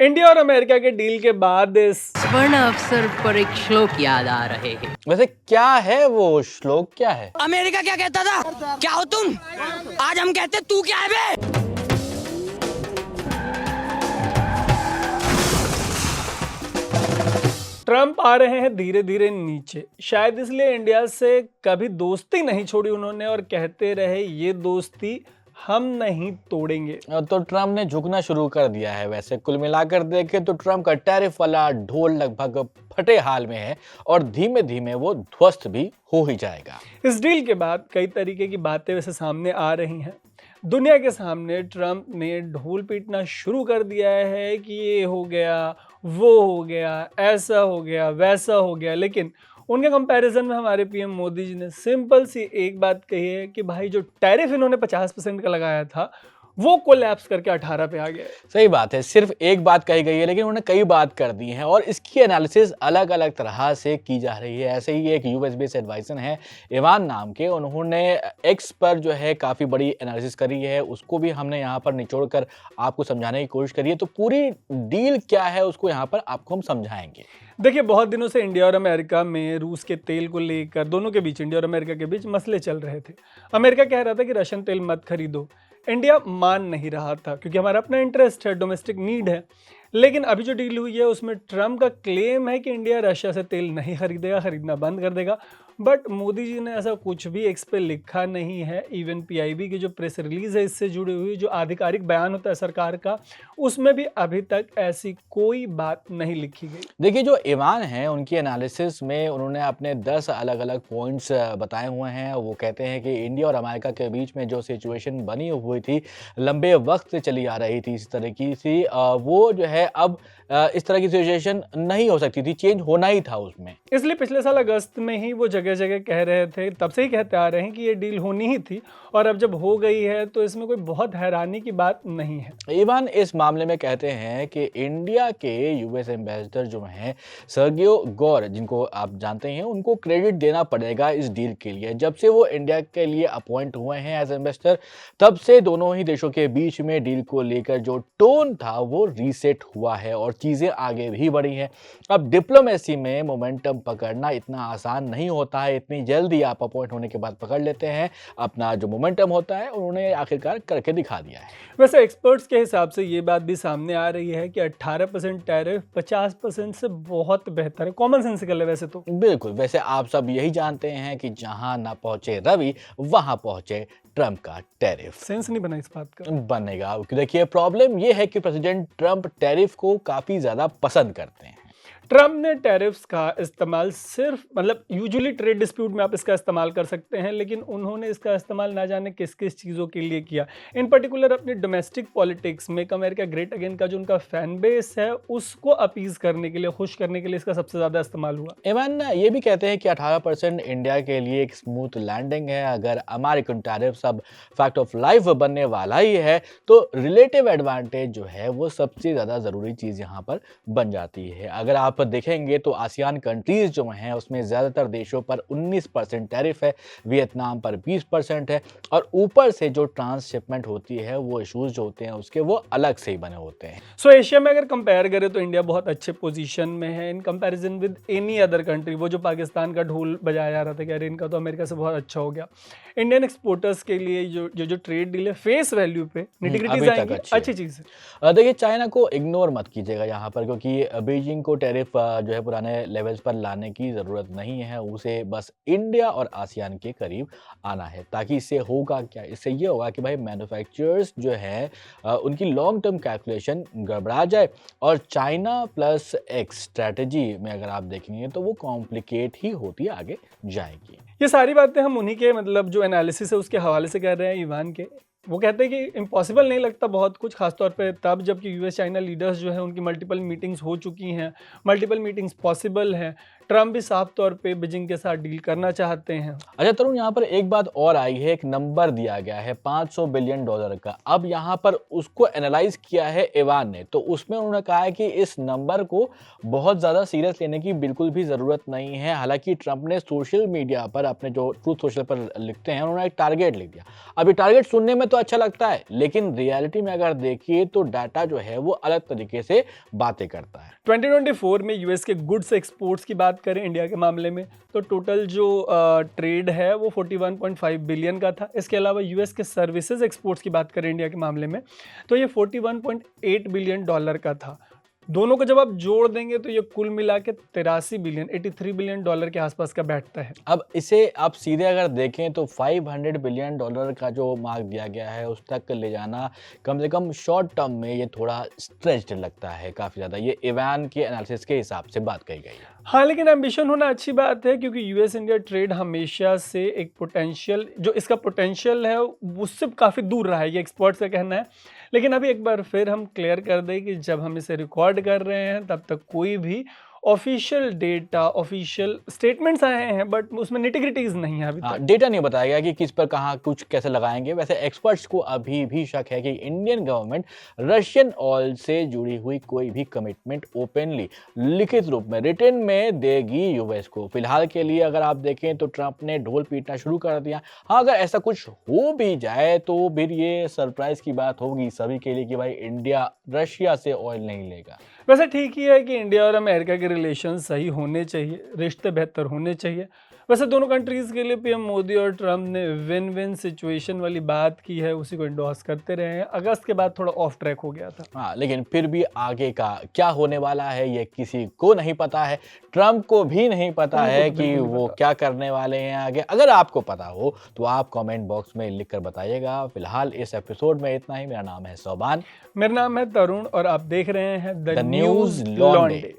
India और America के deal के बाद स्वर्ण अवसर पर एक श्लोक याद आ रहे हैं। वैसे क्या है वो श्लोक, क्या है? अमेरिका क्या कहता था, क्या हो तुम? आज हम कहते तू क्या है बे? ट्रम्प आ रहे हैं धीरे धीरे नीचे, शायद इसलिए इंडिया से कभी दोस्ती नहीं छोड़ी उन्होंने और कहते रहे ये दोस्ती हम नहीं तोड़ेंगे। तो ट्रम्प ने झुकना शुरू कर दिया है। वैसे कुल मिलाकर देखें तो ट्रम्प का टैरिफ वाला ढोल लगभग फटे हाल में है और धीमे धीमे वो ध्वस्त भी हो ही जाएगा। इस डील के बाद कई तरीके की बातें वैसे सामने आ रही हैं। दुनिया के सामने ट्रम्प ने ढोल पीटना शुरू कर दिया है कि ये हो गया, वो हो गया, ऐसा हो गया, वैसा हो गया, लेकिन उनके कंपैरिजन में हमारे पीएम मोदी जी ने सिंपल सी एक बात कही है कि भाई जो टैरिफ इन्होंने 50% का लगाया था वो कोलैप्स करके 18 पे आ गया है। सही बात है, सिर्फ एक बात कही गई है लेकिन उन्होंने कई बात कर दी है और इसकी एनालिसिस अलग अलग तरह से की जा रही है। ऐसे ही एक यूएस बेस्ड एडवाइजर हैं इवान नाम के, उन्होंने एक्स पर जो है काफ़ी बड़ी एनालिसिस करी है, उसको भी हमने यहाँ पर निचोड़ कर आपको समझाने की कोशिश करी है। तो पूरी डील क्या है उसको यहाँ पर आपको हम समझाएंगे। देखिए, बहुत दिनों से इंडिया और अमेरिका में रूस के तेल को लेकर दोनों के बीच, इंडिया और अमेरिका के बीच मसले चल रहे थे। अमेरिका कह रहा था कि रशियन तेल मत खरीदो, इंडिया मान नहीं रहा था क्योंकि हमारा अपना इंटरेस्ट है, डोमेस्टिक नीड है। लेकिन अभी जो डील हुई है उसमें ट्रम्प का क्लेम है कि इंडिया रशिया से तेल नहीं खरीदेगा, खरीदना बंद कर देगा। बट मोदी जी ने ऐसा कुछ भी एक्स पे लिखा नहीं है। इवन पीआईबी की जो प्रेस रिलीज है इससे जुड़ी हुई, जो आधिकारिक बयान होता है सरकार का, उसमें भी अभी तक ऐसी कोई बात नहीं लिखी गई। देखिए, जो इवान हैं उनकी एनालिसिस में उन्होंने अपने 10 अलग अलग पॉइंट्स बताए हुए हैं। वो कहते हैं कि इंडिया और अमेरिका के बीच में जो सिचुएशन बनी हुई थी, लंबे वक्त से चली आ रही थी इस तरह की सी, वो जो है अब इस तरह की सिचुएशन नहीं हो सकती थी, चेंज होना ही था उसमें। इसलिए पिछले साल अगस्त में ही वो जगह जगह कह रहे थे, तब से ही कहते आ रहे हैं कि ये डील होनी ही थी और अब जब हो गई है तो इसमें कोई बहुत हैरानी की बात नहीं है। इवान इस मामले में कहते हैं कि इंडिया के यूएस एम्बेसडर जो हैं सर्गियो गौर, जिनको आप जानते हैं, उनको क्रेडिट देना पड़ेगा इस डील के लिए। जब से वो इंडिया के लिए अपॉइंट हुए हैं एज एम्बेसडर, तब से दोनों ही देशों के बीच में डील को लेकर जो टोन था वो रीसेट हुआ है और चीज़ें आगे भी बढ़ी हैं। अब डिप्लोमेसी में मोमेंटम पकड़ना इतना आसान नहीं होता है, इतनी जल्दी आप अपॉइंट होने के बाद पकड़ लेते हैं। अपना जो मोमेंटम होता है उन्होंने आखिरकार करके दिखा दिया है। वैसे एक्सपर्ट्स के हिसाब से ये बात भी सामने आ रही है कि 18% टैरिफ 50% से बहुत बेहतर है। कॉमन सेंसिकल है वैसे तो। बिल्कुल, वैसे आप सब यही जानते हैं कि जहां ना पहुंचे रवि वहां पहुंचे ट्रंप का टैरिफ। सेंस नहीं बना इस बात का। बनेगा। देखिए, प्रॉब्लम ये है कि प्रेसिडेंट ट्रंप टैरिफ को काफी ज्यादा पसंद करते हैं। ट्रम्प ने टैरिफ्स का इस्तेमाल सिर्फ, मतलब यूजुअली ट्रेड डिस्प्यूट में आप इसका इस्तेमाल कर सकते हैं, लेकिन उन्होंने इसका इस्तेमाल ना जाने किस किस चीज़ों के लिए किया। इन पर्टिकुलर अपनी डोमेस्टिक पॉलिटिक्स में अमेरिका ग्रेट अगेन का जो उनका फैन बेस है उसको अपीज करने के लिए, खुश करने के लिए इसका सबसे ज़्यादा इस्तेमाल हुआ। इवन ये भी कहते हैं कि 18% इंडिया के लिए एक स्मूथ लैंडिंग है। अगर अमेरिकन टैरिफ अब फैक्ट ऑफ लाइफ बनने वाला ही है तो रिलेटिव एडवांटेज जो है वो सबसे ज़्यादा ज़रूरी चीज़ यहाँ पर बन जाती है। अगर आप देखेंगे तो आसियान कंट्रीज जो हैं उसमें ज़्यादातर देशों पर 19% टैरिफ है, वियतनाम पर 20% है और ऊपर से जो ट्रांसशिपमेंट होती है वो इशूज़ जो होते हैं उसके वो अलग से ही बने होते हैं। सो एशिया में अगर कंपेयर करें तो इंडिया बहुत अच्छे पोजीशन में है in comparison with any other country. वो जो पाकिस्तान का ढोल बजाया जा रहा था कि अरे इनका तो अमेरिका से बहुत अच्छा हो गया। इंडियन एक्सपोर्टर्स के लिए जो ट्रेड डील है फेस वैल्यू पे निटिग्रिटीज आएंगी, अच्छी चीज़ है। देखिए, चाइना को इग्नोर मत कीजिएगा यहाँ पर, क्योंकि बीजिंग को टैरिफ जो है पुराने लेवल्स पर लाने की ज़रूरत नहीं है। उसे बस इंडिया और आसियान के करीब आना है। ताकि इससे होगा क्या, इससे ये होगा कि भाई मैन्युफैक्चरर्स जो है उनकी लॉन्ग टर्म कैलकुलेशन गड़बड़ा जाए और चाइना प्लस एक्स स्ट्रैटेजी में अगर आप देखेंगे तो वो कॉम्प्लिकेट ही होती आगे जाएगी। ये सारी बातें हम उन्हीं के, मतलब जो एनालिसिस है उसके हवाले से कर रहे हैं इवान के। वो कहते हैं कि इम्पॉसिबल नहीं लगता बहुत कुछ, खासतौर पे तब जबकि यूएस चाइना लीडर्स जो है उनकी मल्टीपल मीटिंग्स हो चुकी हैं, मल्टीपल मीटिंग्स पॉसिबल हैं। ट्रम्प भी साफ तौर पे बीजिंग के साथ डील करना चाहते हैं। अच्छा तरुण, यहाँ पर एक बात और आई है, एक नंबर दिया गया है $500 बिलियन का। अब यहाँ पर उसको एनालाइज किया है ईवान ने, तो उसमें उन्होंने कहा है कि इस नंबर को बहुत ज़्यादा सीरियस लेने की बिल्कुल भी ज़रूरत नहीं है। हालांकि ट्रंप ने सोशल मीडिया पर, अपने जो ट्रूथ सोशल पर लिखते हैं, उन्होंने एक टारगेट लिख दिया। अब ये टारगेट सुनने में तो अच्छा लगता है, लेकिन रियलिटी में अगर देखिए तो डाटा जो है वो अलग तरीके से बातें करता है। 2024 में यूएस के गुड्स एक्सपोर्ट्स की बात करें इंडिया के मामले में, तो टोटल जो ट्रेड है वो 41.5 बिलियन का था। इसके अलावा यूएस के सर्विसेज एक्सपोर्ट्स की बात करें इंडिया के मामले में, तो ये $41.8 बिलियन का था। दोनों को जब आप जोड़ देंगे तो ये कुल मिला के 83 बिलियन, $83 बिलियन के आसपास का बैठता है। अब इसे आप सीधे अगर देखें तो $500 बिलियन का जो मार्क दिया गया है उस तक ले जाना कम से कम शॉर्ट टर्म में ये थोड़ा स्ट्रेच्ड लगता है काफ़ी ज़्यादा। ये ईवान के एनालिसिस के हिसाब से बात कही गई है। हाँ, लेकिन एम्बिशन होना अच्छी बात है, क्योंकि यूएस इंडिया ट्रेड हमेशा से एक पोटेंशियल, जो इसका पोटेंशियल है उससे काफ़ी दूर रहा है, ये एक्सपर्ट्स का कहना है। लेकिन अभी एक बार फिर हम क्लियर कर दें कि जब हम इसे रिकॉर्ड कर रहे हैं तब तक कोई भी ऑफिशियल डेटा, ऑफिशियल स्टेटमेंट्स आए हैं, बट उसमें निटिग्रिटीज नहीं है अभी तक। डेटा नहीं बताया गया कि किस पर कहाँ कुछ कैसे लगाएंगे। वैसे एक्सपर्ट्स को अभी भी शक है कि इंडियन गवर्नमेंट रशियन ऑयल से जुड़ी हुई कोई भी कमिटमेंट ओपनली लिखित रूप में, रिटन में देगी यूएस को। फिलहाल के लिए अगर आप देखें तो ट्रंप ने ढोल पीटना शुरू कर दिया। हाँ, अगर ऐसा कुछ हो भी जाए तो फिर ये सरप्राइज की बात होगी सभी के लिए कि भाई इंडिया रशिया से ऑयल नहीं लेगा। वैसे ठीक ही है कि इंडिया और अमेरिका के रिलेशन सही होने चाहिए, रिश्ते बेहतर होने चाहिए। वैसे दोनों कंट्रीज़ के लिए पीएम मोदी और ट्रंप ने विन विन सिचुएशन वाली बात की है, उसी को इंडोर्स करते रहे हैं। अगस्त के बाद थोड़ा ऑफ ट्रैक हो गया था। हाँ, लेकिन फिर भी आगे का क्या होने वाला है ये किसी को नहीं पता है। ट्रंप को भी नहीं पता है कि वो क्या करने वाले हैं आगे। अगर आपको पता हो तो आप कमेंट बॉक्स में लिख कर बताइएगा। फिलहाल इस एपिसोड में इतना ही। मेरा नाम है सोबान, मेरा नाम है तरुण और आप देख रहे हैं द न्यूज़ न्यूज़ लॉन्डे। लॉन्डे।